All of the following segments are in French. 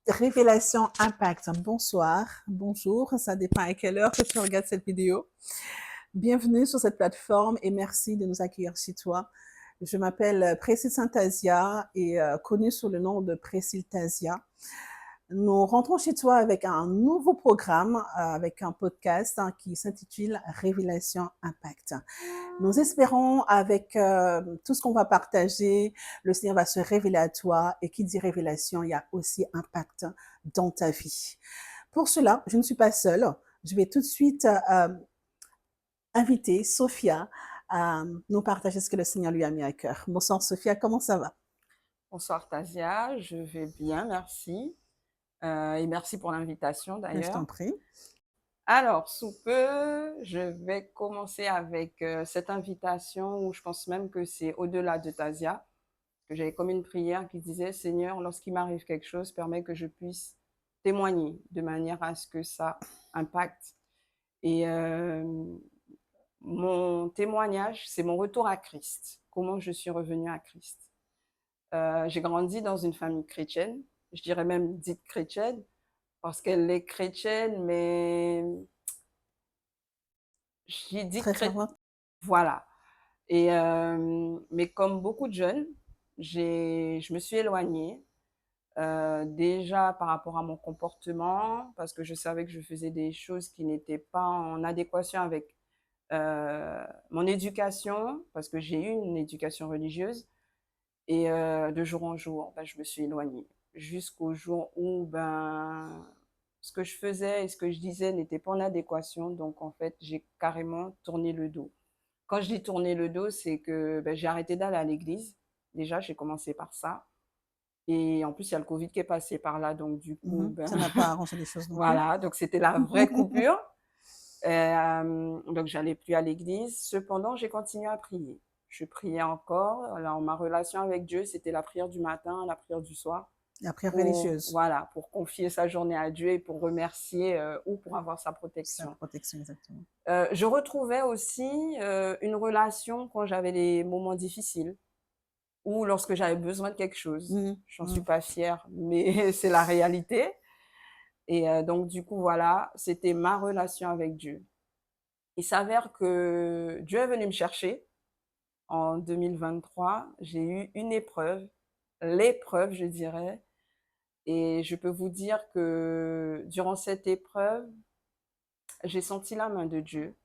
Révélation Impact. Bonsoir, bonjour, ça dépend à quelle heure que tu regardes cette vidéo. Bienvenue sur cette plateforme et merci de nous accueillir chez toi. Je m'appelle Précile Santasia et connue sous le nom de Précile Tasia. Nous rentrons chez toi avec un nouveau programme, avec un podcast qui s'intitule Révélation Impact. Nous espérons avec tout ce qu'on va partager, le Seigneur va se révéler à toi et qui dit révélation, il y a aussi impact dans ta vie. Pour cela, je ne suis pas seule. Je vais tout de suite inviter Sophia à nous partager ce que le Seigneur lui a mis à cœur. Bonsoir Sophia, comment ça va? Bonsoir Tasia, je vais bien, merci. Et merci pour l'invitation Je d'ailleurs. t'en prie. Alors, sous peu, je vais commencer avec cette invitation où je pense même que c'est au-delà de Tasia, que j'avais comme une prière qui disait, Seigneur, lorsqu'il m'arrive quelque chose, permets que je puisse témoigner de manière à ce que ça impacte. Et mon témoignage, c'est mon retour à Christ, comment je suis revenue à Christ. J'ai grandi dans une famille chrétienne, je dirais même dite chrétienne, parce qu'elle est chrétienne, mais j'ai dit Très chrétienne. fervent. Voilà. Et mais comme beaucoup de jeunes, je me suis éloignée. Déjà par rapport à mon comportement, parce que je savais que je faisais des choses qui n'étaient pas en adéquation avec mon éducation, parce que j'ai eu une éducation religieuse. Et de jour en jour, ben, je me suis éloignée jusqu'au jour où ben, ce que je faisais et ce que je disais n'était pas en adéquation. Donc, en fait, j'ai carrément tourné le dos. Quand je dis tourner le dos, c'est que ben, j'ai arrêté d'aller à l'église. Déjà, j'ai commencé par ça. Et en plus, il y a le Covid qui est passé par là. Donc, du coup, ben, Ça n'a pas arrangé les choses non plus. voilà. Donc, c'était la vraie coupure. Donc, j'allais plus à l'église. Cependant, j'ai continué à prier. Je priais encore. Alors, ma relation avec Dieu, c'était la prière du matin, la prière du soir, La prière pour, religieuse, voilà, pour confier sa journée à Dieu et pour remercier ou pour avoir sa sa protection. protection exactement. Je retrouvais aussi une relation quand j'avais des moments difficiles ou lorsque j'avais besoin de quelque chose. J'en suis pas fière, mais c'est la réalité. Et donc, du coup, voilà, c'était ma relation avec Dieu. Il s'avère que Dieu est venu me chercher en 2023. J'ai eu une épreuve, l'épreuve, je dirais. Et je peux vous dire que durant cette épreuve, j'ai senti la main de Dieu.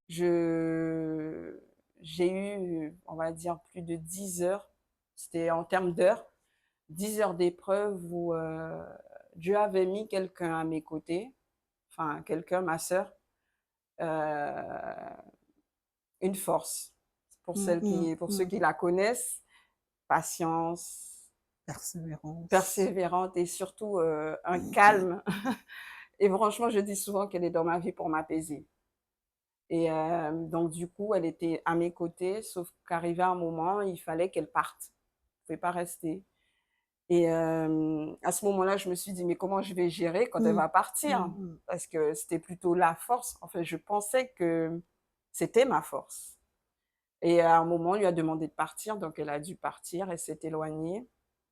Je, j'ai eu, on va dire, plus de 10 heures. C'était en termes d'heures, 10 heures d'épreuve où Dieu avait mis quelqu'un à mes côtés, enfin quelqu'un, ma sœur, euh, une force. Pour ceux qui la connaissent, patience, Persévérance. persévérante et surtout un calme. Et franchement, je dis souvent qu'elle est dans ma vie pour m'apaiser. Et donc du coup, elle était à mes côtés, sauf qu'arrivé un moment, il fallait qu'elle parte. Elle ne pouvait pas rester. Et à ce moment-là, je me suis dit, mais comment je vais gérer quand elle va partir? Parce que c'était plutôt la force. En fait, je pensais que c'était ma force. Et à un moment, on lui a demandé de partir, donc elle a dû partir, elle s'est éloignée.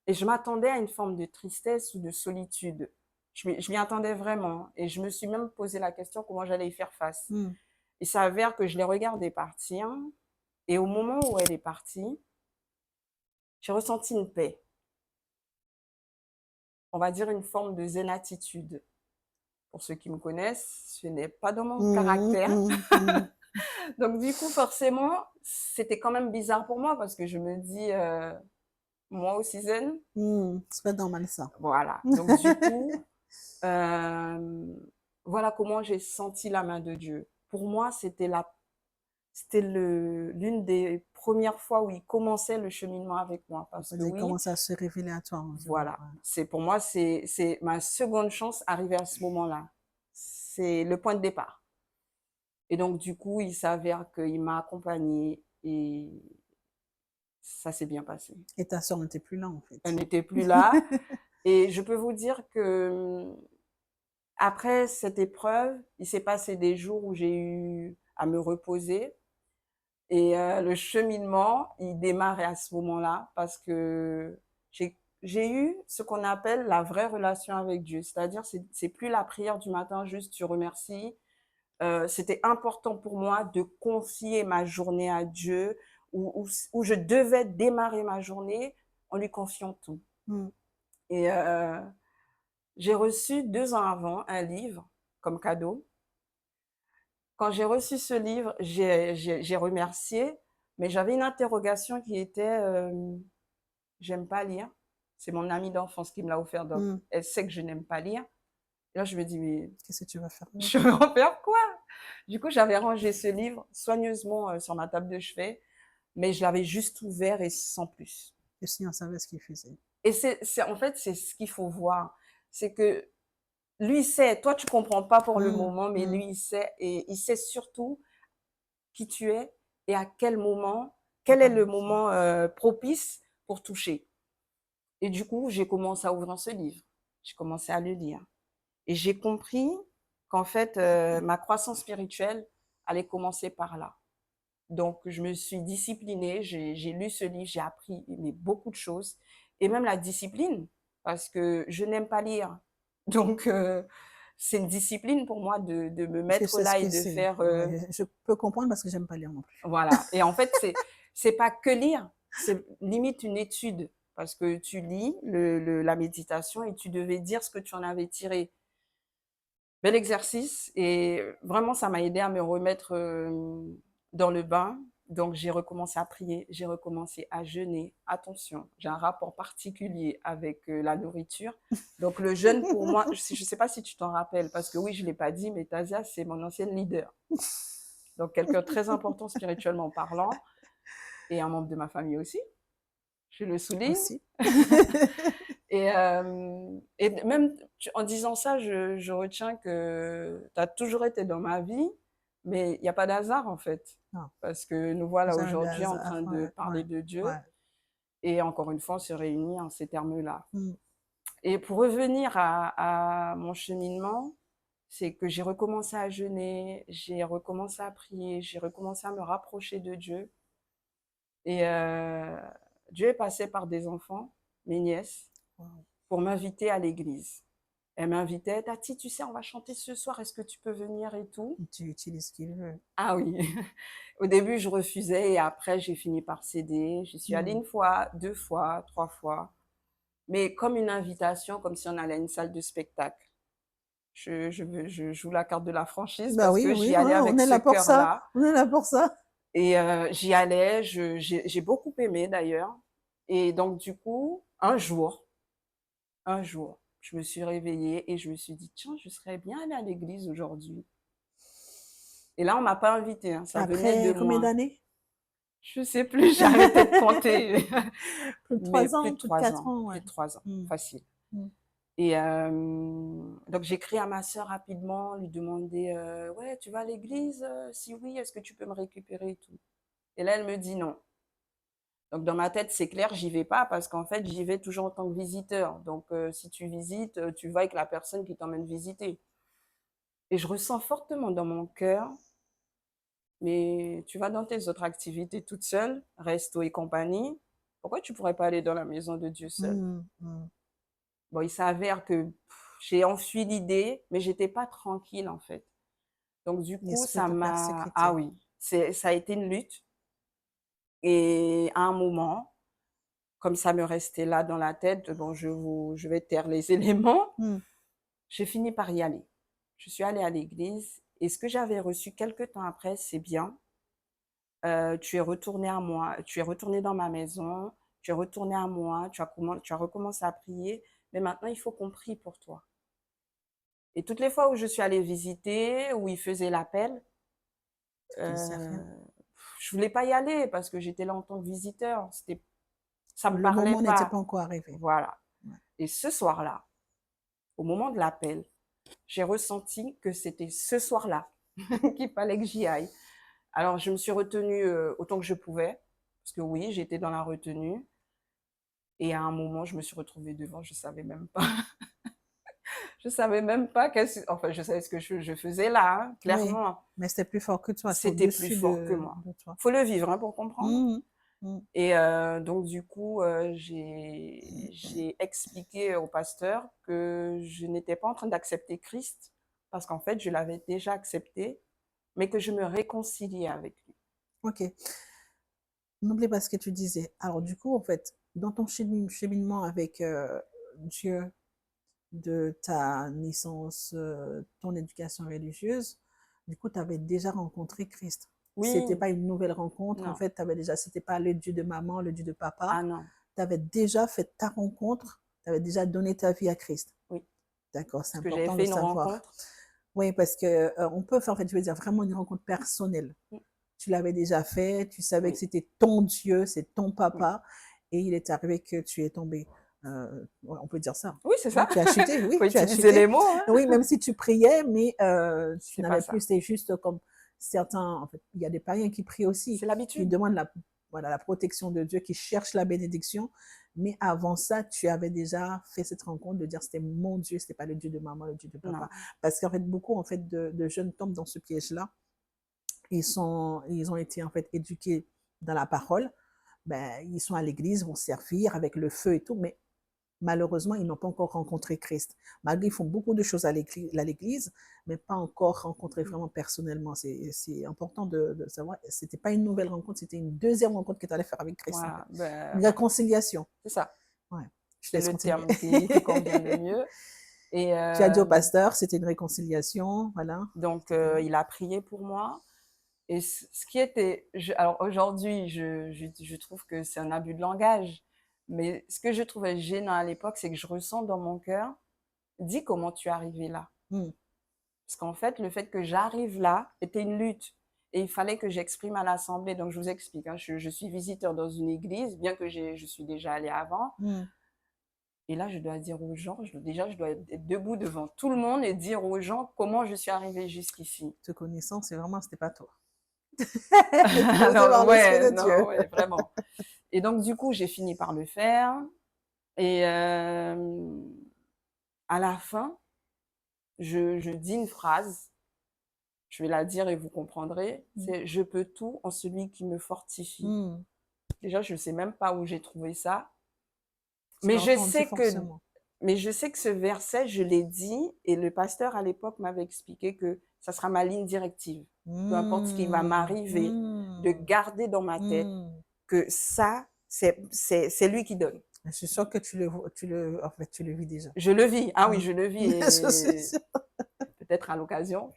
Et je m'attendais à une forme de tristesse ou de solitude. Je m'y attendais vraiment. Et je me suis même posé la question comment j'allais y faire face. Il s'avère que je l'ai regardée partir. Et au moment où elle est partie, j'ai ressenti une paix. On va dire une forme de zénatitude. Pour ceux qui me connaissent, ce n'est pas dans mon caractère. Donc du coup, forcément, c'était quand même bizarre pour moi parce que je me dis, moi aussi zen. C'est pas normal ça. Voilà. Donc du coup, voilà comment j'ai senti la main de Dieu. Pour moi, c'était l'une des premières fois où il commençait le cheminement avec moi. Parce que Il oui, commence à se révéler à toi. voilà. Pour moi, c'est ma seconde chance arrivée à ce moment-là. C'est le point de départ. Et donc, du coup, il s'avère qu'il m'a accompagnée et ça s'est bien passé. Et ta soeur n'était plus là, en fait. Elle n'était plus là. Et je peux vous dire que après cette épreuve, il s'est passé des jours où j'ai eu à me reposer. Et le cheminement, il démarrait à ce moment-là parce que j'ai eu ce qu'on appelle la vraie relation avec Dieu. C'est-à-dire, c'est plus la prière du matin, juste tu remercies. C'était important pour moi de confier ma journée à Dieu, où je devais démarrer ma journée en lui confiant tout. Mm. Et j'ai reçu 2 ans avant un livre comme cadeau. Quand j'ai reçu ce livre, j'ai remercié, mais j'avais une interrogation qui était, j'aime pas lire. C'est mon amie d'enfance qui me l'a offert, donc Mm. elle sait que je n'aime pas lire. Et là, je me dis, mais Qu'est-ce que tu vas faire? je vais en faire quoi? Du coup, j'avais rangé ce livre soigneusement sur ma table de chevet, mais je l'avais juste ouvert et sans plus. Le Seigneur savait ce qu'il faisait. Et en fait, c'est ce qu'il faut voir. C'est que lui, il sait, toi, tu comprends pas pour le Mm. moment, mais Mm. lui, il sait, et il sait surtout qui tu es et à quel moment, quel est le moment propice pour toucher. Et du coup, j'ai commencé à ouvrir ce livre. J'ai commencé à le lire. Et j'ai compris qu'en fait, ma croissance spirituelle allait commencer par là. Donc, je me suis disciplinée, j'ai lu ce livre, j'ai appris mais beaucoup de choses. Et même la discipline, parce que je n'aime pas lire. Donc, c'est une discipline pour moi de me Je mettre sais ce là et que de c'est. faire... Ouais, je peux comprendre parce que j'aime pas lire non plus. voilà. Et en fait, c'est pas que lire, c'est limite une étude. Parce que tu lis la méditation et tu devais dire ce que tu en avais tiré. Bel exercice et vraiment ça m'a aidé à me remettre dans le bain. Donc j'ai recommencé à prier, j'ai recommencé à jeûner. Attention, j'ai un rapport particulier avec la nourriture. Donc le jeûne pour moi, je ne sais pas si tu t'en rappelles, parce que oui, je ne l'ai pas dit, mais Tasia, c'est mon ancienne leader. Donc quelqu'un de très important spirituellement parlant et un membre de ma famille aussi, je le souligne. Aussi. Et même en disant ça, je retiens que tu as toujours été dans ma vie, mais il n'y a pas d'hasard en fait. Non, Parce que nous voilà jamais de aujourd'hui en hasard. train de Ouais, ouais, parler de Dieu ouais. et encore une fois, on se réunit en ces termes-là. Mm. Et pour revenir à mon cheminement, c'est que j'ai recommencé à jeûner, j'ai recommencé à prier, j'ai recommencé à me rapprocher de Dieu. Et Dieu est passé par des enfants, mes nièces, Wow. pour m'inviter à l'église. Elle m'invitait, Tati, tu sais, on va chanter ce soir, est-ce que tu peux venir et tout? Tu utilises ce qu'il veut. Ah oui. Au début, je refusais et après, j'ai fini par céder. J'y suis allée Mm. 1 fois, 2 fois, 3 fois. Mais comme une invitation, comme si on allait à une salle de spectacle. Je joue la carte de la franchise Bah parce oui, que oui, j'y allais ouais, on avec est ce là pour ça. cœur-là. On est là pour ça. Et j'y allais, j'ai beaucoup aimé d'ailleurs. Et donc, du coup, un jour, je me suis réveillée et je me suis dit, tiens, je serais bien allée à l'église aujourd'hui. Et là, on m'a pas invitée, hein, ça venait de Après combien moi. d'années? Je sais plus, j'ai arrêté de compter. Plus de Mais 3 ans, plus de 4 ans, plus ouais. de 3 ans, Mm. facile. Mm. Et donc, j'ai écrit à ma sœur rapidement, lui demander, ouais, tu vas à l'église? Si oui, est-ce que tu peux me récupérer et tout? Et là, elle me dit non. Donc, dans ma tête, c'est clair, j'y vais pas parce qu'en fait, j'y vais toujours en tant que visiteur. Donc, si tu visites, tu vas avec la personne qui t'emmène visiter. Et je ressens fortement dans mon cœur, mais tu vas dans tes autres activités toute seule, resto et compagnie. Pourquoi tu pourrais pas aller dans la maison de Dieu seule? Mm. Mm. Bon, il s'avère que j'ai enfui l'idée, mais j'étais pas tranquille en fait. Donc du coup, L'esprit ça te m'a... Ah persécutait. oui, ça a été une lutte. Et à un moment, comme ça me restait là dans la tête, bon, je vais taire les éléments, Mm. j'ai fini par y aller. Je suis allée à l'église et ce que j'avais reçu quelques temps après, c'est bien. Tu es retourné à moi, tu es retourné dans ma maison, tu es retourné à moi, tu as recommencé à prier, mais maintenant il faut qu'on prie pour toi. Et toutes les fois où je suis allée visiter, où il faisait l'appel, Tu te disais rien. je voulais pas y aller parce que j'étais là en tant que visiteur. Ça me Le parlait moment n'était pas. pas encore arrivé. Voilà. Ouais. Et ce soir-là, au moment de l'appel, j'ai ressenti que c'était ce soir-là qu'il fallait que j'y aille. Alors, je me suis retenue autant que je pouvais, parce que oui, j'étais dans la retenue. Et à un moment, je me suis retrouvée devant, je savais même pas. Je savais même pas enfin, je savais ce que je faisais là, hein, Oui, clairement. mais c'était plus fort que toi, c'est C'était plus au-dessus fort que moi. de toi. Faut le vivre hein, pour comprendre. Mm. Mmh. Et donc du coup, j'ai expliqué au pasteur que je n'étais pas en train d'accepter Christ parce qu'en fait, je l'avais déjà accepté, mais que je me réconciliais avec lui. OK. N'oublie pas ce que tu disais. Alors du coup, en fait, dans ton cheminement avec, Dieu, de ta naissance, ton éducation religieuse, du coup, tu avais déjà rencontré Christ. C'était Oui, pas une nouvelle rencontre, en non, fait, tu avais déjà c'était pas le Dieu de maman, le Dieu de papa. ah non, Tu avais déjà fait ta rencontre, tu avais déjà donné ta vie à Christ. oui, D'accord, c'est parce que j'avais important de fait une savoir. rencontre. Oui, parce que, on peut faire, en fait, je veux dire, vraiment une rencontre personnelle. Mmh, Tu l'avais déjà fait, tu savais que oui, c'était ton Dieu, c'est ton oui. papa, et il est arrivé que tu es tombé. Ouais, on peut dire ça. Oui, c'est Hein, ça. tu as chuté, oui, Faut tu as utiliser les chuté. mots, hein. Oui, même si tu priais, mais tu C'est pas n'avais plus, ça. c'était juste comme certains, en fait, il y a des païens qui prient aussi, C'est qui l'habitude. demandent voilà, la protection de Dieu, qui cherchent la bénédiction, mais avant ça, tu avais déjà fait cette rencontre de dire c'était mon Dieu, c'était pas le Dieu de maman, le Dieu de papa. Non. Parce qu'en fait, beaucoup en fait, de jeunes tombent dans ce piège-là. Ils ont été en fait éduqués dans la parole. Ben, ils sont à l'église, vont servir avec le feu et tout, mais malheureusement, ils n'ont pas encore rencontré Christ. Malgré ils font beaucoup de choses à l'église, mais pas encore rencontré Mmh. vraiment personnellement. C'est important de savoir. C'était pas une nouvelle rencontre, c'était une deuxième rencontre que tu allais faire avec Christ en fait. Voilà, ben, Une voilà, réconciliation. c'est ça. Ouais. Je te C'est laisse le continuer. terme qui convient le mieux. Et Tu as dit au pasteur, c'était une réconciliation, voilà. donc C'était il a prié pour moi. Et ce qui était, alors aujourd'hui, je trouve que c'est un abus de langage, mais ce que je trouvais gênant à l'époque, c'est que je ressens dans mon cœur, dis comment tu es arrivé là. hmm. Parce qu'en fait, le fait que j'arrive là était une lutte. Et il fallait que j'exprime à l'assemblée. Donc, je vous explique, hein, je suis visiteur dans une église, bien que je suis déjà allée avant. Hmm. Et là, je dois dire aux gens, déjà, je dois être debout devant tout le monde et dire aux gens comment je suis arrivée jusqu'ici. Te connaissant, c'est vraiment, c'était pas toi. Mais tu faisais Alors, par l'Esprit ouais, de non, Dieu. ouais, vraiment. Et donc, du coup, j'ai fini par le faire. Et à la fin, je dis une phrase, je vais la dire et vous comprendrez, Hmm. c'est je peux tout en celui qui me fortifie. Hmm. Déjà, je ne sais même pas où j'ai trouvé ça, Tu mais l'as je entendu sais que, forcément. mais je sais que ce verset, je l'ai dit et le pasteur à l'époque m'avait expliqué que ça sera ma ligne directive. Peu importe ce qui va Hmm. m'arriver, de Hmm. garder dans ma tête Hmm. que ça, c'est lui qui donne. Je suis sûre que en fait, tu le vis déjà. Je le vis. Ah oui, Hmm. je le vis Je suis et sûre. peut-être à l'occasion,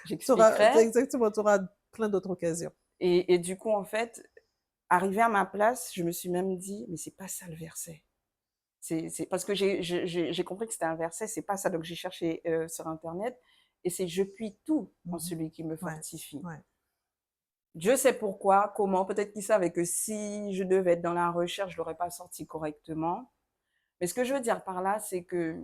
C'est j'expliquerai. exactement, tu auras plein d'autres occasions. Et du coup, en fait, arrivé à ma place, je me suis même dit, mais c'est pas ça le verset. C'est parce que j'ai compris que c'était un verset, c'est pas ça. Donc j'ai cherché sur Internet et c'est je puis tout en Mhm. celui qui me Ouais, fortifie. ouais. Dieu sait pourquoi, comment. Peut-être qu'il savait que si je devais être dans la recherche, je l'aurais pas sorti correctement. Mais ce que je veux dire par là, c'est que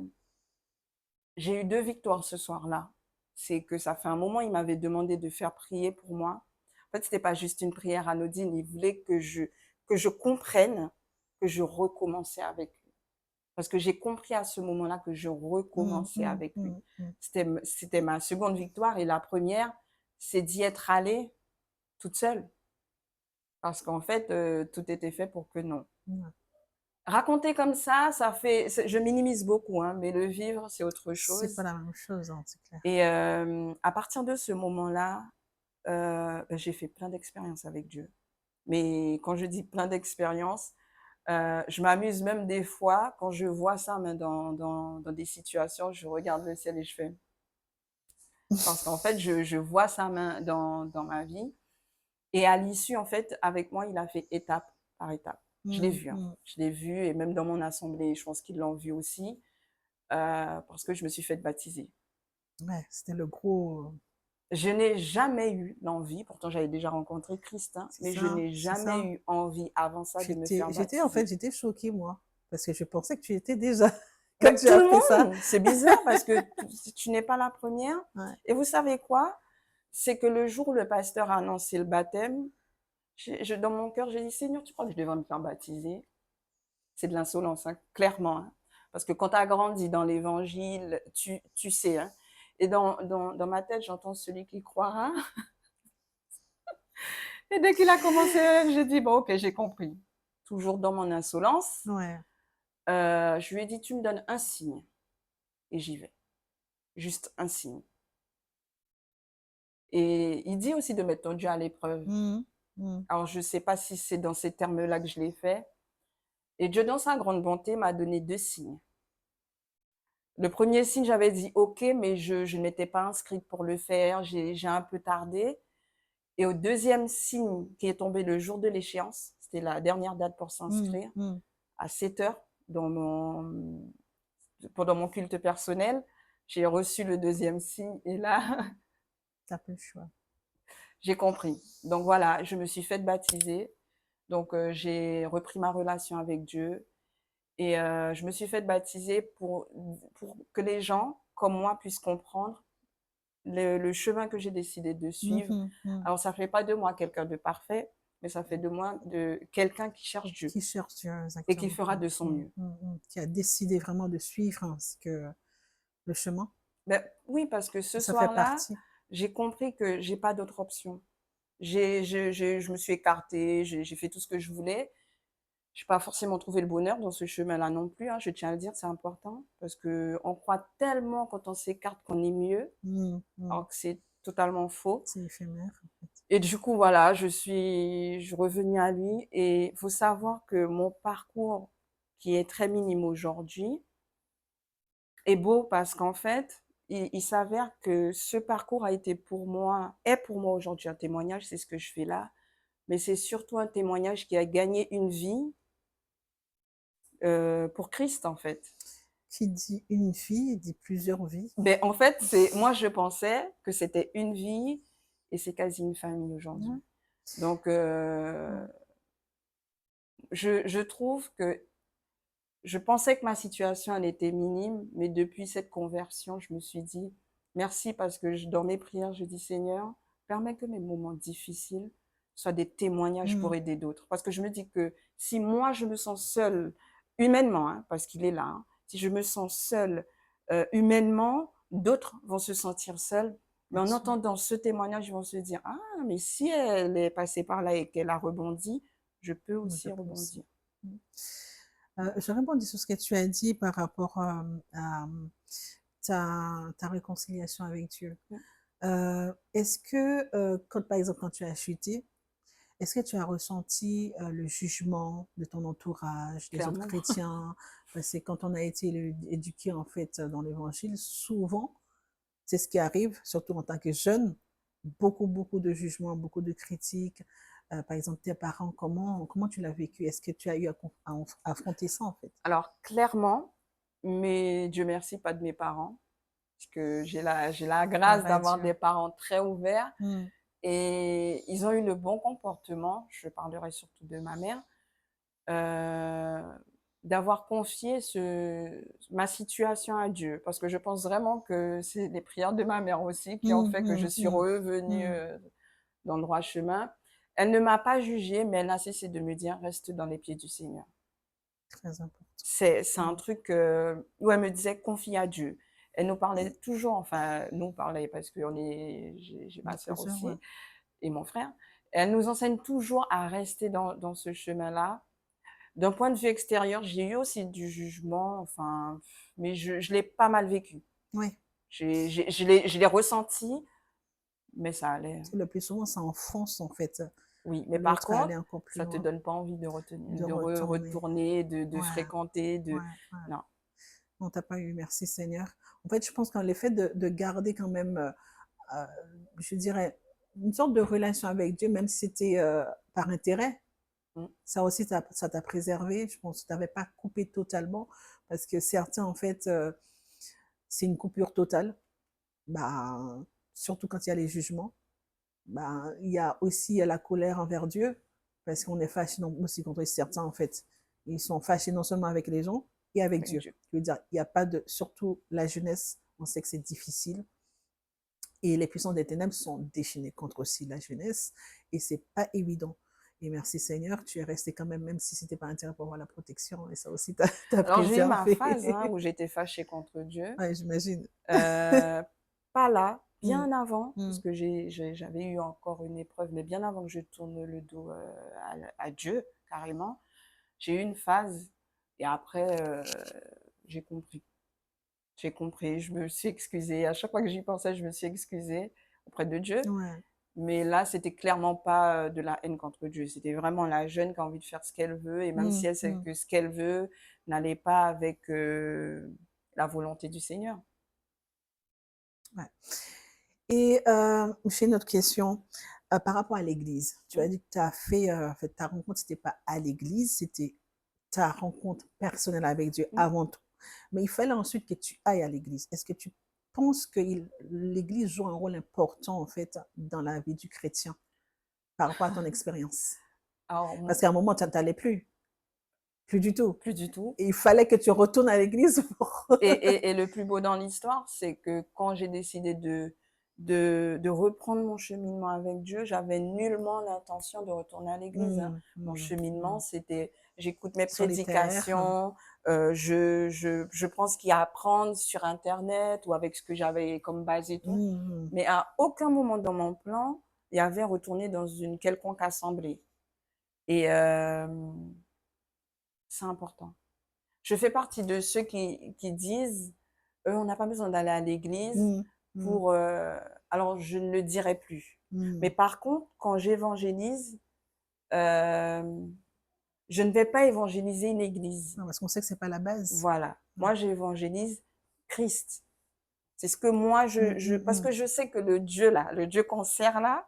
j'ai eu 2 victoires ce soir-là. C'est que ça fait un moment, il m'avait demandé de faire prier pour moi. En fait, c'était pas juste une prière anodine, il voulait que je comprenne que je recommençais avec lui. Parce que j'ai compris à ce moment-là que je Hmm, recommençais hmm, avec lui. hmm, hmm. C'était ma seconde victoire et la première, c'est d'y être allée toute seule. Parce qu'en fait, tout était fait pour que non. Ouais. Raconter comme ça fait, je minimise beaucoup, hein, mais le vivre, c'est autre C'est pas chose. la même chose, hein, c'est clair. Et à partir de ce moment-là, j'ai fait plein d'expériences avec Dieu. Mais quand je dis plein d'expériences, je m'amuse même des fois quand je vois ça, mais dans des situations, je regarde le ciel et je fais parce qu'en fait, je vois sa main dans ma vie et à l'issue, en fait, avec moi, il a fait étape par étape. Je l'ai Hmm, vu, hein. hmm. Je l'ai vu et même dans mon assemblée, je pense qu'ils l'ont vu aussi, parce que je me suis faite baptiser. Ouais, c'était le gros. Je n'ai jamais eu l'envie, pourtant j'avais déjà rencontré Christ, hein, C'est mais je ça, n'ai c'est jamais ça. eu envie avant ça de me faire En fait, baptiser. j'étais choquée, moi, parce que je pensais que tu étais déjà, quand Ben, tu tout as le fait ça. monde, c'est bizarre parce que tu n'es pas la première. Ouais. Et vous savez quoi? C'est que le jour où le pasteur a annoncé le baptême, dans mon cœur, j'ai dit, Seigneur, tu crois que je devrais me faire baptiser? C'est de l'insolence, hein, clairement, hein. Parce que quand tu as grandi dans l'évangile, tu sais, hein. Et dans ma tête, j'entends celui qui croira. Et dès qu'il a commencé, j'ai dit, bon, ok, j'ai compris. Toujours dans mon insolence, Ouais. je lui ai dit, tu me donnes un signe et j'y vais. Juste un signe. Et il dit aussi de mettre ton Dieu à l'épreuve. Mhm. Mhm. Alors, je ne sais pas si c'est dans ces termes-là que je l'ai fait. Et Dieu, dans sa grande bonté, m'a donné 2 signes. Le premier signe, j'avais dit OK, mais je n'étais pas inscrite pour le faire. J'ai un peu tardé. Et au deuxième signe qui est tombé le jour de l'échéance, c'était la dernière date pour Mhm. s'inscrire, Mhm. à 7 heures, pendant mon culte personnel, j'ai reçu le deuxième signe et là, T'as plus le choix. j'ai compris. Donc voilà, je me suis faite baptiser. Donc j'ai repris ma relation avec Dieu. Et je me suis faite baptiser pour que les gens, comme moi, puissent comprendre le chemin que j'ai décidé de suivre. Mhm. Mhm. Alors, ça ne fait pas de moi quelqu'un de parfait, mais ça fait de moi quelqu'un qui cherche Dieu Qui cherche Dieu, et qui exactement. fera de son Mhm. mieux. Mhm. Qui a décidé vraiment de suivre hein, le chemin. Ben, oui, parce que ce Ça fait soir-là, partie. j'ai compris que j'ai pas d'autre option. Je me suis écartée, j'ai fait tout ce que je voulais. Je n'ai pas forcément trouvé le bonheur dans ce chemin-là non plus, hein, je tiens à le dire, c'est important, parce qu'on croit tellement quand on s'écarte qu'on est mieux, Mhm. Mhm. alors que c'est totalement faux. C'est éphémère, en fait. Et du coup, voilà, je suis revenue à lui. Et il faut savoir que mon parcours, qui est très minime aujourd'hui, est beau parce qu'en fait, il s'avère que ce parcours a été pour moi, est pour moi aujourd'hui un témoignage, c'est ce que je fais là, mais c'est surtout un témoignage qui a gagné une vie pour Christ, en fait. Qui dit une vie, dit plusieurs vies. Ben, en fait, moi, je pensais que c'était une vie et c'est quasi une famille aujourd'hui. Ouais. Donc, Ouais. je trouve que je pensais que ma situation, elle était minime, mais depuis cette conversion, je me suis dit, merci parce que dans mes prières, je dis, Seigneur, permets que mes moments difficiles soient des témoignages Mhm. pour aider d'autres. Parce que je me dis que si moi, je me sens seule, humainement, hein, parce qu'il est là, hein, si je me sens seule humainement, d'autres vont se sentir seuls. Mais Bien en sûr. entendant ce témoignage, ils vont se dire, ah, mais si elle est passée par là et qu'elle a rebondi, je peux Moi, je aussi pense. rebondir. Mhm. Je rebondis sur ce que tu as dit par rapport à ta réconciliation avec Dieu. Est-ce que, quand, par exemple, quand tu as chuté, est-ce que tu as ressenti le jugement de ton entourage, des autres Clairement. chrétiens? Parce que quand on a été éduqué en fait dans l'évangile, souvent, c'est ce qui arrive, surtout en tant que jeune, beaucoup, beaucoup de jugements, beaucoup de critiques. Par exemple, tes parents, comment tu l'as vécu? Est-ce que tu as eu à affronter ça en fait? Alors, clairement, mais Dieu merci, pas de mes parents, parce que j'ai la grâce Gloire à d'avoir Dieu. des parents très ouverts Mm. et ils ont eu le bon comportement, je parlerai surtout de ma mère, euh, d'avoir confié ma situation à Dieu, parce que je pense vraiment que c'est les prières de ma mère aussi qui ont Mm, fait que je mm, suis mm, revenue mm. dans le droit chemin. Elle ne m'a pas jugée, mais elle n'a cessé de me dire, reste dans les pieds du Seigneur. Très important. C'est un Mm. truc où elle me disait confie à Dieu. Elle nous parlait toujours, enfin, nous parlait parce que j'ai De ma sœur plusieurs, ouais. aussi et mon frère. Elle nous enseigne toujours à rester dans ce chemin-là. D'un point de vue extérieur, j'ai eu aussi du jugement, enfin, mais je l'ai pas mal vécu. Oui. Je l'ai ressenti, mais ça allait. Le plus souvent, ça enfonce en fait Oui, mais par l'autre à aller contre, encore plus ça te loin, donne pas envie de retenir, de de retourner. retourner, de Ouais, fréquenter, ouais, de ouais. non. On t'a pas eu, merci Seigneur. En fait, je pense qu'en l'effet de garder quand même, euh, je dirais, une sorte de relation avec Dieu, même si c'était par intérêt, Mm. ça aussi, ça t'a préservé. Je pense que tu n'avais pas coupé totalement, parce que certains, en fait, c'est une coupure totale, bah, surtout quand il y a les jugements. Bah, il y a aussi la colère envers Dieu, parce qu'on est fâché aussi contre certains, en fait. Ils sont fâchés non seulement avec les gens, et avec Avec Dieu. Dieu. Je veux dire, il n'y a pas de, surtout la jeunesse, on sait que c'est difficile. Et les puissants des ténèbres sont déchaînés contre aussi la jeunesse, et c'est pas évident. Et merci Seigneur, tu es resté quand même, même si c'était pas intérêt pour avoir la protection, et ça aussi t'a Alors, j'ai eu ma phase hein, préservé. où j'étais fâchée contre Dieu. Ouais, j'imagine. Euh, Pas là, Mm, bien avant, parce mm. que j'avais eu encore une épreuve, mais bien avant que je tourne le dos à Dieu, carrément, j'ai eu une phase et après, j'ai compris. J'ai compris, je me suis excusée. À chaque fois que j'y pensais, je me suis excusée auprès de Dieu. Ouais. Mais là, c'était clairement pas de la haine contre Dieu. C'était vraiment la jeune qui a envie de faire ce qu'elle veut. Et même Mm, si elle sait mm. que ce qu'elle veut n'allait pas avec la volonté du Seigneur. Ouais. Et j'ai une autre question par rapport à l'église. Tu as dit que tu as fait, en fait, ta rencontre, c'était pas à l'église, c'était ta rencontre personnelle avec Dieu Mm. avant tout. Mais il fallait ensuite que tu ailles à l'église. Est-ce que tu penses que l'église joue un rôle important, en fait, dans la vie du chrétien par rapport à ton expérience? Alors, Parce qu'à un moment, tu n'allais plus, plus du tout. plus du tout. Et il fallait que tu retournes à l'église pour... Et le plus beau dans l'histoire, c'est que quand j'ai décidé de reprendre mon cheminement avec Dieu, j'avais nullement l'intention de retourner à l'église, hein. Mm, Mon mm, cheminement, mm. c'était, j'écoute mes Solitaire. prédications, je prends ce qu'il y a à apprendre sur Internet ou avec ce que j'avais comme base et tout. Mm, Mais à aucun moment dans mon plan, il y avait retourner dans une quelconque assemblée. Et c'est important. Je fais partie de ceux qui disent, on n'a pas besoin d'aller à l'église mm, mm, pour, alors je ne le dirai plus. Mais mm. par contre, quand j'évangélise, hem, je ne vais pas évangéliser une église. Non, parce qu'on sait que c'est pas la base. Voilà. Ouais. Moi, j'évangélise Christ. C'est ce que moi Mm, parce mm, que je sais que le Dieu là, le Dieu qu'on sert là,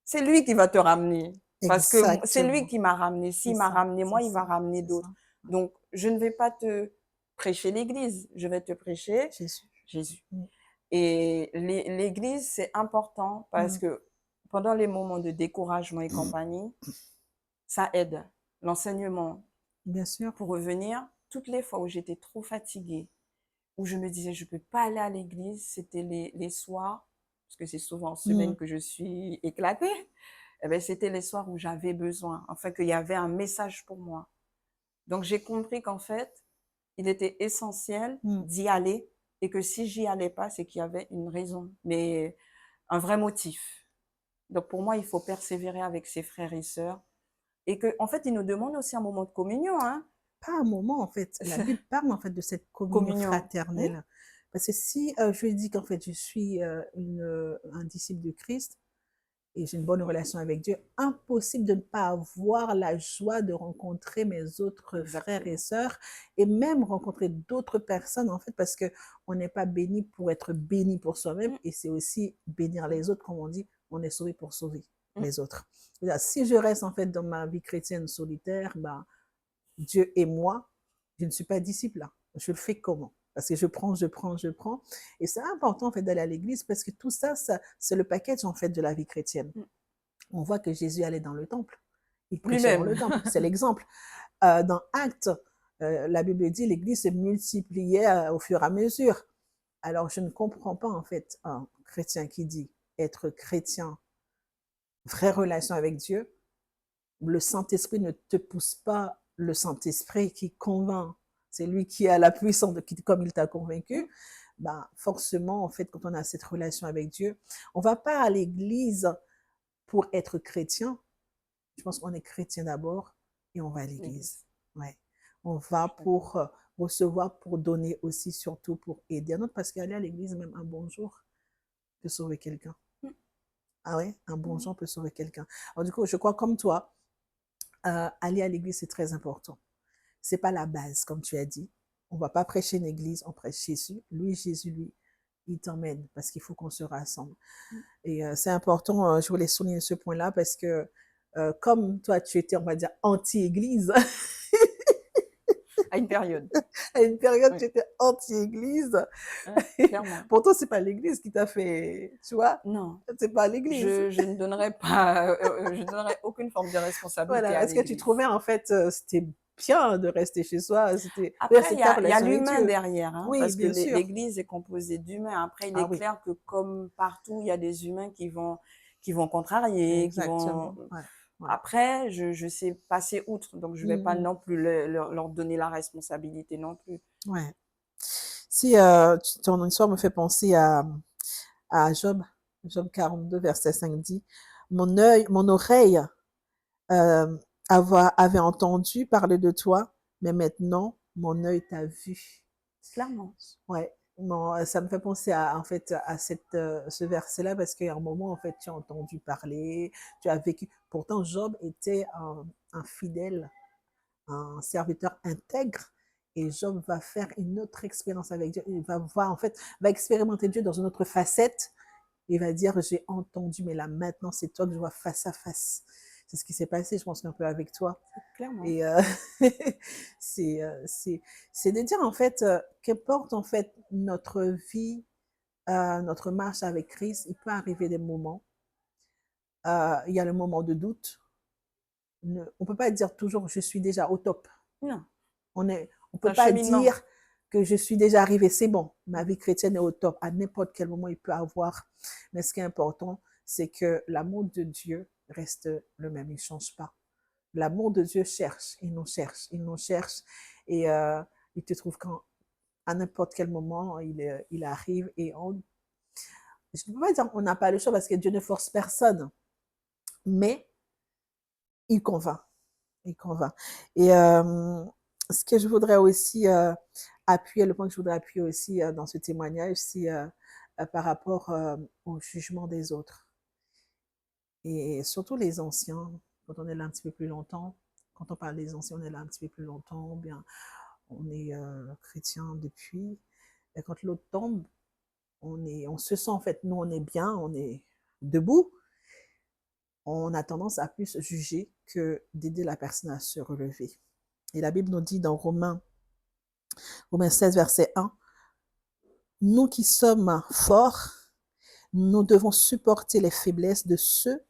c'est lui qui va te ramener. Parce que c'est lui exactement. qui m'a ramené. C'est S'il m'a ça, ramené c'est moi, il va ça, ramener c'est ça. d'autres. Ouais. Donc, je ne vais pas te prêcher l'église, je vais te prêcher Jésus. Jésus. Mm, Et l'église, c'est important parce mm, que pendant les moments de découragement et compagnie, ça aide. L'enseignement, bien sûr. pour revenir, toutes les fois où j'étais trop fatiguée, où je me disais je peux pas aller à l'église, c'était les soirs, parce que c'est souvent en Mm, semaine que je suis éclatée, eh ben, c'était les soirs où j'avais besoin, enfin qu'il y avait un message pour moi. Donc j'ai compris qu'en fait, il était essentiel mm. d'y aller et que si j'y allais pas, c'est qu'il y avait une raison, mais un vrai motif. Donc pour moi, il faut persévérer avec ses frères et sœurs et que, en fait, il nous demande aussi un moment de communion, hein. Pas un moment, en fait. La Bible parle, en fait, de cette communion Communion. Mmh. fraternelle. Parce que si je lui dis qu'en fait, je suis un disciple de Christ, et j'ai une bonne relation avec Dieu, impossible de ne pas avoir la joie de rencontrer mes autres frères et Exactement. sœurs et même rencontrer d'autres personnes, en fait, parce que on n'est pas béni pour être béni pour soi-même Mmh. et c'est aussi bénir les autres, comme on dit, on est sauvé pour sauver Mmh. les autres. Si je reste, en fait, dans ma vie chrétienne solitaire, ben, Dieu et moi, je ne suis pas disciple là. Je le fais comment? Parce que je prends, je prends, je prends. Et c'est important, en fait, d'aller à l'église parce que tout ça, c'est le package, en fait, de la vie chrétienne. Mmh. On voit que Jésus allait dans le temple. Il prêchait dans Lui-même. le temple. C'est l'exemple. Dans Actes, la Bible dit l'église se multipliait au fur et à mesure. Alors, je ne comprends pas, en fait, un chrétien qui dit être chrétien, vraie relation avec Dieu, le Saint-Esprit ne te pousse pas, le Saint-Esprit qui convainc, c'est lui qui a la puissance, comme il t'a Mmh. convaincu, ben, forcément, en fait, quand on a cette relation avec Dieu, on ne va pas à l'église pour être chrétien. Je pense qu'on est chrétien d'abord et on va à l'église. L'église. Ouais. On Je va suis d'accord. pour recevoir, pour donner aussi, surtout pour aider un autre, parce qu'aller à l'église, même un bonjour, peut sauver quelqu'un. Mmh. Ah ouais, un Mmh. bonjour peut sauver quelqu'un. Alors du coup, je crois comme toi, aller à l'église, c'est très important. C'est pas la base, comme tu as dit. On va pas prêcher une église, on prêche Jésus. Lui, Jésus, lui, il t'emmène parce qu'il faut qu'on se rassemble. Mmh. Et c'est important, je voulais souligner ce point-là parce que comme toi, tu étais, on va dire, anti-église, À une période. à une période, Oui. tu étais anti-église. Ouais, clairement. Pourtant, c'est pas l'église qui t'a fait, tu vois, Non, c'est pas l'église. je ne donnerai pas, je ne donnerai aucune forme de responsabilité Voilà. à Est-ce que tu l'église. trouvais, en fait, c'était bien de rester chez soi? C'était, Après, c'est ta il y a relation avec l'humain Dieu. derrière, hein, Oui, parce que bien sûr. l'église est composée d'humains. Après, il Ah est oui, clair que comme partout, il y a des humains qui vont contrarier, qui vont. exactement. Ouais, ouais. Après, je sais passer outre, donc je vais pas Mhm. non plus leur donner la responsabilité non plus. Ouais. Si ton histoire me fait penser à Job. Job 42, verset 5 dit, mon oreille avait entendu parler de toi, mais maintenant, mon œil t'a vu. Clairement. Ouais. Bon, ça me fait penser en fait, à ce verset-là parce qu'à un moment, en fait, tu as entendu parler, tu as vécu. Pourtant, Job était un fidèle, un serviteur intègre. Et Job va faire une autre expérience avec Dieu. Il va voir, en fait, va expérimenter Dieu dans une autre facette. Il va dire, j'ai entendu, mais là, maintenant, c'est toi que je vois face à face. C'est ce qui s'est passé, je pense, un peu avec toi. Clairement. Et c'est de dire, en fait, qu'importe, en fait, notre vie, notre marche avec Christ, il peut arriver des moments. Il y a le moment de doute. On ne peut pas dire toujours, je suis déjà au top. Non. On ne C'est peut un pas cheminement. dire que je suis déjà arrivé, c'est bon, ma vie chrétienne est au top. À n'importe quel moment, il peut avoir. Mais ce qui est important, c'est que l'amour de Dieu reste le même, il ne change pas. L'amour de Dieu cherche, il nous cherche, il nous cherche. Et il te trouve quand, à n'importe quel moment, il arrive et je ne peux pas dire qu'on n'a pas le choix parce que Dieu ne force personne, mais il convainc. Il convainc. Et ce que je voudrais aussi appuyer, le point que je voudrais appuyer aussi dans ce témoignage, c'est par rapport au jugement des autres. Et surtout les anciens, quand on est là un petit peu plus longtemps, quand on parle des anciens, on est là un petit peu plus longtemps, bien, on est chrétien depuis. Et quand l'autre tombe, on se sent en fait, nous on est bien, on est debout. On a tendance à plus juger que d'aider la personne à se relever. Et la Bible nous dit dans Romains 16, verset 1, nous qui sommes forts, nous devons supporter les faiblesses de ceux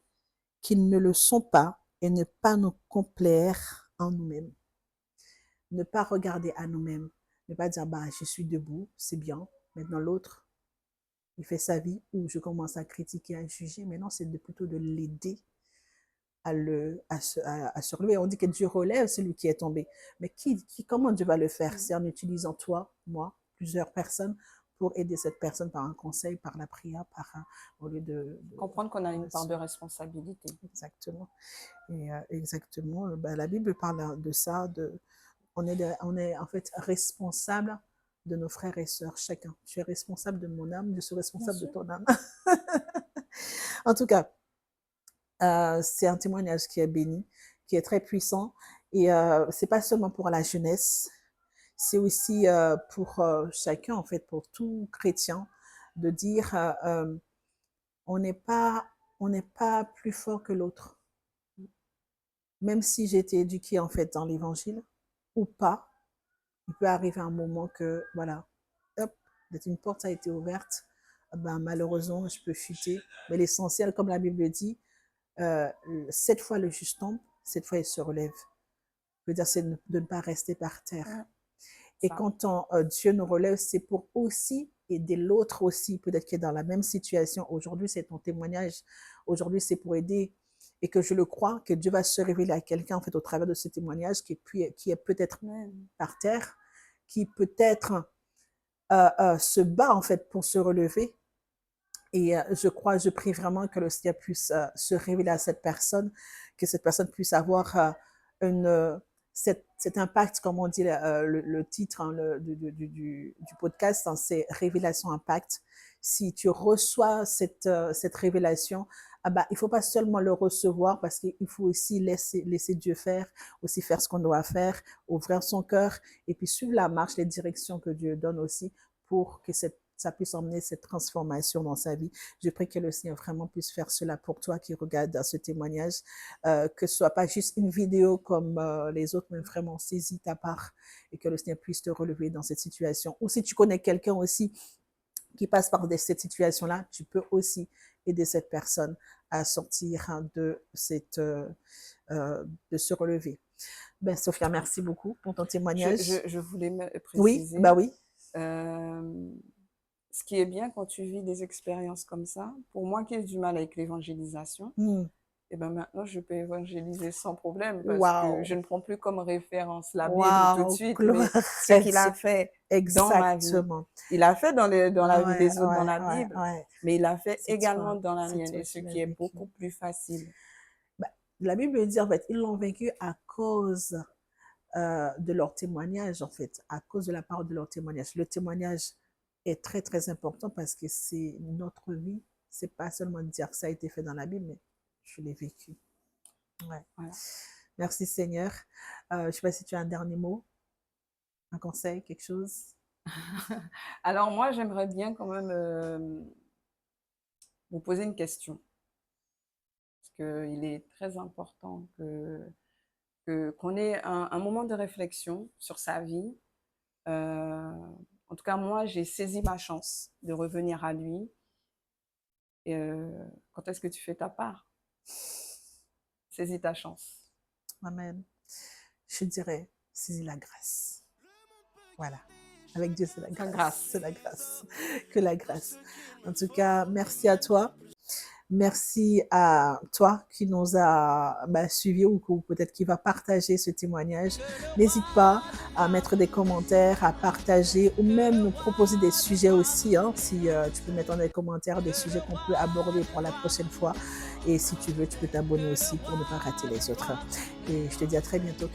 qui ne le sont pas et ne pas nous complaire en nous-mêmes. Ne pas regarder à nous-mêmes, ne pas dire, bah, je suis debout, c'est bien. Maintenant, l'autre, il fait sa vie, ou je commence à critiquer, à juger. Mais non, c'est plutôt de l'aider à se relever. On dit que Dieu relève celui qui est tombé. Mais comment Dieu va le faire? C'est en utilisant toi, moi, plusieurs personnes pour aider cette personne par un conseil, par la prière, au lieu de comprendre qu'on a une part de responsabilité. Exactement. Et exactement, la Bible parle de ça, on est en fait responsable de nos frères et sœurs, chacun. Tu es responsable de mon âme, je suis responsable de ton âme. En tout cas, c'est un témoignage qui est béni, qui est très puissant. Et c'est pas seulement pour la jeunesse, c'est aussi pour chacun, en fait, pour tout chrétien, de dire on n'est pas plus fort que l'autre. Même si j'ai été éduquée, en fait, dans l'évangile, ou pas, il peut arriver un moment que, voilà, hop, une porte a été ouverte, ben, malheureusement, je peux chuter. Mais l'essentiel, comme la Bible dit, 7 fois le juste tombe, 7 fois il se relève. Je veux dire, c'est de ne pas rester par terre. Et quand Dieu nous relève, c'est pour aussi aider l'autre aussi, peut-être qui est dans la même situation. Aujourd'hui, c'est ton témoignage. Aujourd'hui, c'est pour aider. Et que je le crois, que Dieu va se révéler à quelqu'un, en fait, au travers de ce témoignage, qui est peut-être par terre, qui peut-être se bat, en fait, pour se relever. Et je prie vraiment que le Seigneur puisse se révéler à cette personne, que cette personne puisse avoir cet impact, comme on dit le titre du podcast, hein, c'est Révélation Impact. Si tu reçois cette révélation, ah bah, il ne faut pas seulement le recevoir parce qu'il faut aussi laisser Dieu faire, aussi faire ce qu'on doit faire, ouvrir son cœur et puis suivre la marche, les directions que Dieu donne aussi pour que ça puisse emmener cette transformation dans sa vie. Je prie que le Seigneur vraiment puisse faire cela pour toi qui regarde ce témoignage, que ce soit pas juste une vidéo comme les autres, mais vraiment saisis ta part et que le Seigneur puisse te relever dans cette situation. Ou si tu connais quelqu'un aussi qui passe par cette situation-là, tu peux aussi aider cette personne à sortir de se relever. Ben, Sophia, merci beaucoup pour ton témoignage. Je voulais me Oui, préciser. bah oui. Ce qui est bien quand tu vis des expériences comme ça, pour moi qui ai du mal avec l'évangélisation, et ben maintenant je peux évangéliser sans problème parce que je Waouh! ne prends plus comme référence la Bible tout de Waouh! suite, Gloire mais ce à qu'il Dieu. a fait dans ma vie. Exactement. Il a fait dans la vie Ouais, des autres dans ouais, la ouais, Bible, ouais. mais il a fait également dans la C'est mienne toi et ce qui l'as qui est vécu. beaucoup plus facile. Bah, la Bible dit, en fait, ils l'ont vaincu à cause de leur témoignage, en fait, à cause de la parole de leur témoignage. Le témoignage est très, très important parce que c'est notre vie. C'est pas seulement dire que ça a été fait dans la Bible, mais je l'ai vécu. Ouais. Voilà. Merci Seigneur. Je sais pas si tu as un dernier mot, un conseil, quelque chose. Alors moi, j'aimerais bien quand même vous poser une question, parce qu'il est très important qu'on ait un moment de réflexion sur sa vie. En tout cas, moi, j'ai saisi ma chance de revenir à lui. Et, quand est-ce que tu fais ta part? Saisis ta chance. Amen. Je dirais, saisis la grâce. Voilà. Avec Dieu, c'est la La grâce. grâce. C'est la grâce. Que la grâce. En tout cas, merci à toi. Merci à toi qui nous a suivis ou peut-être qui va partager ce témoignage. N'hésite pas à mettre des commentaires, à partager ou même nous proposer des sujets aussi. Hein, si tu peux mettre dans les commentaires des sujets qu'on peut aborder pour la prochaine fois. Et si tu veux, tu peux t'abonner aussi pour ne pas rater les autres. Et je te dis à très bientôt.